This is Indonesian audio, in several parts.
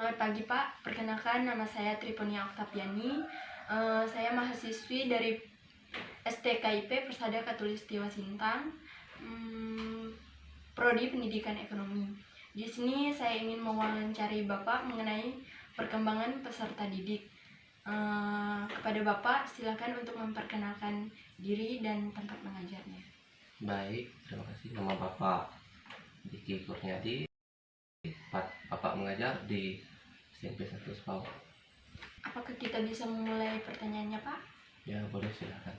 Selamat pagi Pak, perkenalkan nama saya Triponia Oktaviani. Saya mahasiswi dari STKIP Persada Khatulistiwa Sintang, Prodi Pendidikan Ekonomi. Di sini saya ingin mewawancari Bapak mengenai perkembangan peserta didik. Kepada Bapak, silakan untuk memperkenalkan diri dan tempat mengajarnya. Baik, terima kasih. Nama Bapak Diki Kurniadi. Bapak mengajar di SMP 1 Spau. Apakah kita bisa memulai pertanyaannya Pak? Ya, boleh, silakan.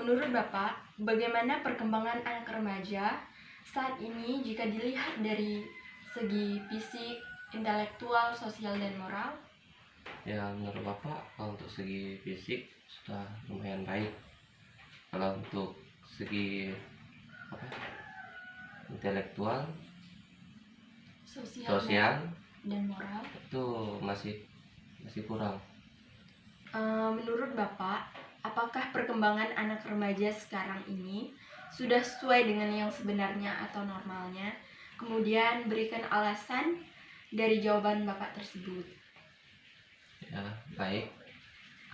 Menurut Bapak, bagaimana perkembangan anak remaja saat ini jika dilihat dari segi fisik, intelektual, sosial, dan moral? Ya, menurut Bapak, kalau untuk segi fisik sudah lumayan baik. Kalau untuk segi intelektual, sosial dan moral itu masih kurang. Menurut Bapak, apakah perkembangan anak remaja sekarang ini sudah sesuai dengan yang sebenarnya atau normalnya? Kemudian berikan alasan dari jawaban Bapak tersebut. Ya, baik.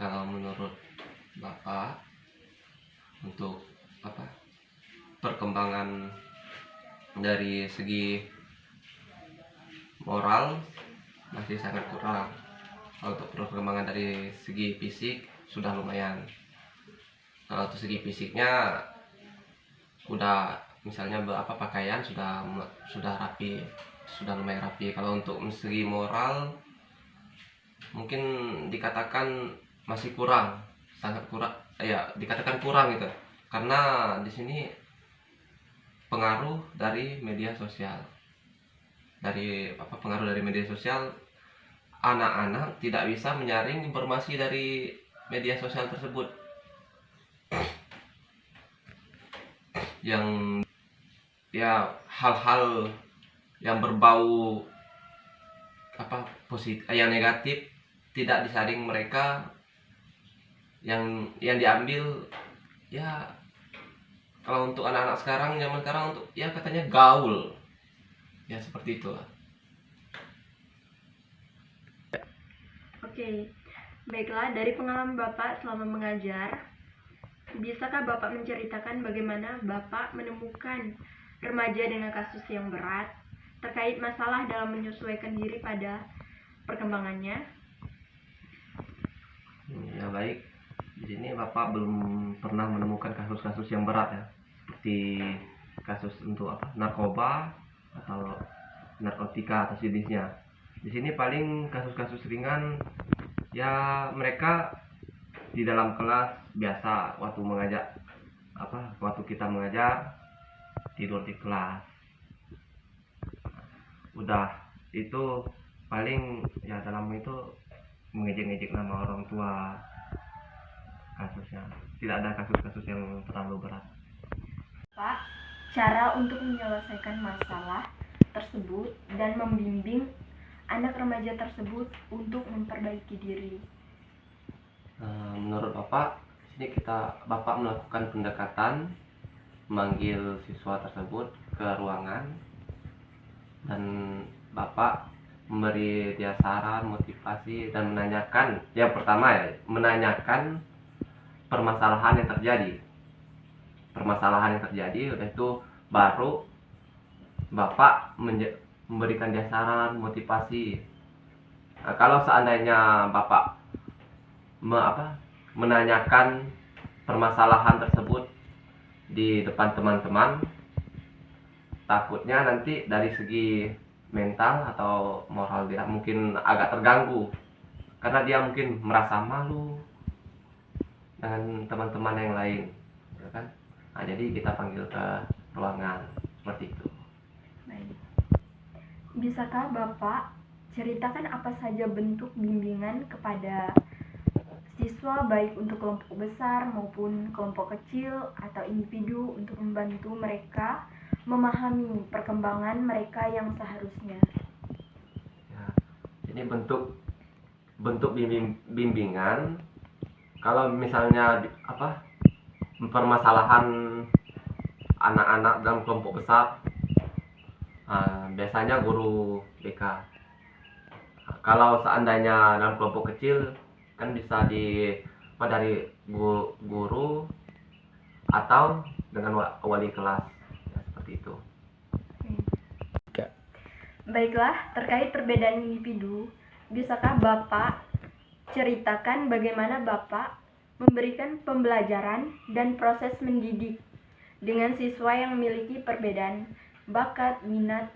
Kalau menurut Bapak, untuk perkembangan dari segi moral masih sangat kurang. Untuk perkembangan dari segi fisik sudah lumayan. Kalau untuk segi fisiknya udah, misalnya pakaian sudah rapi, sudah lumayan rapi. Kalau untuk segi moral mungkin dikatakan masih kurang, sangat kurang. Ya, dikatakan kurang gitu. Karena di sini pengaruh dari media sosial. Pengaruh dari media sosial, anak-anak tidak bisa menyaring informasi dari media sosial tersebut. Yang ya hal-hal yang berbau positif, yang negatif tidak disaring mereka. Yang diambil ya, kalau untuk anak-anak sekarang, zaman sekarang, untuk ya katanya gaul. Ya, seperti itu. Oke, baiklah, dari pengalaman Bapak selama mengajar, bisakah Bapak menceritakan bagaimana Bapak menemukan remaja dengan kasus yang berat terkait masalah dalam menyesuaikan diri pada perkembangannya? Ya, baik. Di sini Bapak belum pernah menemukan kasus-kasus yang berat ya, seperti kasus untuk narkoba atau narkotika atau jenisnya. Di sini paling kasus-kasus ringan ya, mereka di dalam kelas biasa waktu kita mengajar tidur di kelas. Udah itu paling ya, dalam itu mengejek-ngejek nama orang tua. Kasusnya tidak ada kasus-kasus yang terlalu berat. Pak, cara untuk menyelesaikan masalah tersebut dan membimbing anak remaja tersebut untuk memperbaiki diri. Menurut Bapak, di sini Bapak melakukan pendekatan, memanggil siswa tersebut ke ruangan, dan Bapak memberi dia saran, motivasi, dan menanyakan, yang pertama ya, menanyakan permasalahan yang terjadi. Udah itu baru Bapak memberikan dia saran, motivasi. Nah, kalau seandainya Bapak menanyakan permasalahan tersebut di depan teman-teman, takutnya nanti dari segi mental atau moral dia mungkin agak terganggu, karena dia mungkin merasa malu dengan teman-teman yang lain, ya kan? Nah, jadi kita panggil ke ruangan seperti itu. Baik. Bisakah Bapak ceritakan apa saja bentuk bimbingan kepada siswa, baik untuk kelompok besar maupun kelompok kecil atau individu, untuk membantu mereka memahami perkembangan mereka yang seharusnya? Ya, ini bentuk bimbingan. Kalau misalnya permasalahan anak-anak dalam kelompok besar, biasanya guru BK kalau seandainya dalam kelompok kecil kan bisa dari guru atau dengan wali kelas ya, seperti itu. Baiklah, terkait perbedaan individu, bisakah Bapak ceritakan bagaimana Bapak memberikan pembelajaran dan proses mendidik dengan siswa yang memiliki perbedaan bakat, minat,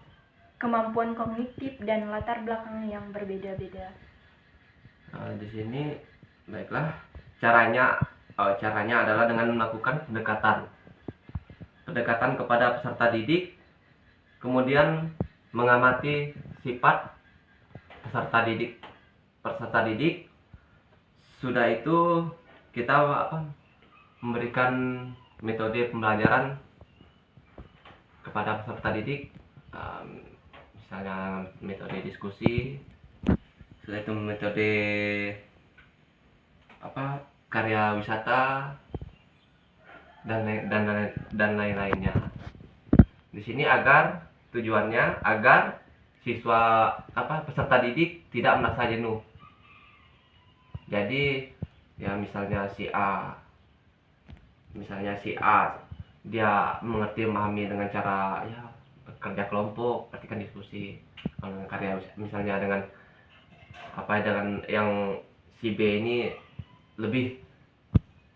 kemampuan kognitif, dan latar belakang yang berbeda-beda? Di sini baiklah, caranya adalah dengan melakukan pendekatan kepada peserta didik, kemudian mengamati sifat peserta didik. Sudah itu kita memberikan metode pembelajaran kepada peserta didik, misalnya metode diskusi, sudah itu metode karya wisata dan lain-lainnya. Di sini tujuannya agar siswa peserta didik tidak merasa jenuh. Jadi ya misalnya si A dia memahami dengan cara ya kerja kelompok, praktikan diskusi. Kalau dengan karya misalnya dengan yang si B ini lebih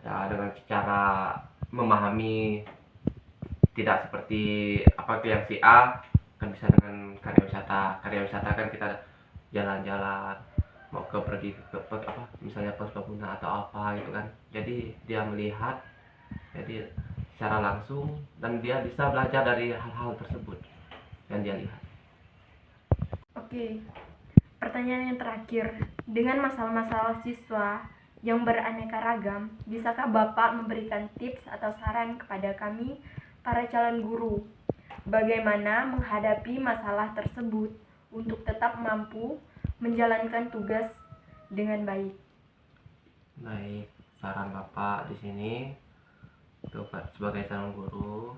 ya dengan cara memahami tidak seperti yang si A kan bisa dengan karya wisata kan kita jalan-jalan mau pergi ke misalnya ke Perkebunan atau apa gitu kan, jadi dia melihat jadi secara langsung dan dia bisa belajar dari hal-hal tersebut yang dia lihat. Oke, pertanyaan yang terakhir, dengan masalah-masalah siswa yang beraneka ragam, bisakah Bapak memberikan tips atau saran kepada kami para calon guru bagaimana menghadapi masalah tersebut untuk tetap mampu menjalankan tugas dengan baik? Baik, saran Bapak di sini sebagai calon guru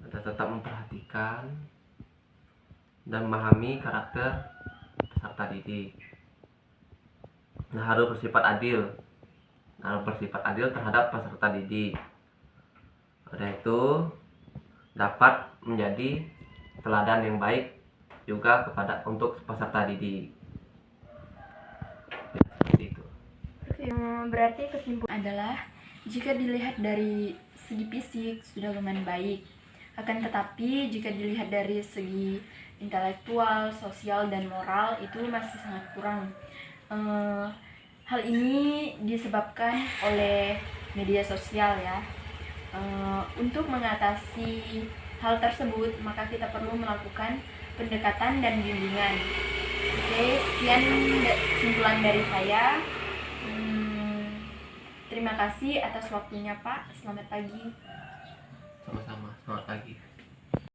tetap memperhatikan dan memahami karakter peserta didik. Harus bersifat adil terhadap peserta didik. Oleh itu dapat menjadi teladan yang baik juga untuk peserta didik. Ya, seperti itu. Berarti kesimpulan adalah jika dilihat dari segi fisik sudah lumayan baik, akan tetapi jika dilihat dari segi intelektual, sosial, dan moral itu masih sangat kurang. Hal ini disebabkan oleh media sosial ya. Untuk mengatasi hal tersebut, maka kita perlu melakukan pendekatan dan bimbingan. Oke, sekian kesimpulan dari saya. Terima kasih atas waktunya Pak. Selamat pagi. Sama-sama, selamat pagi.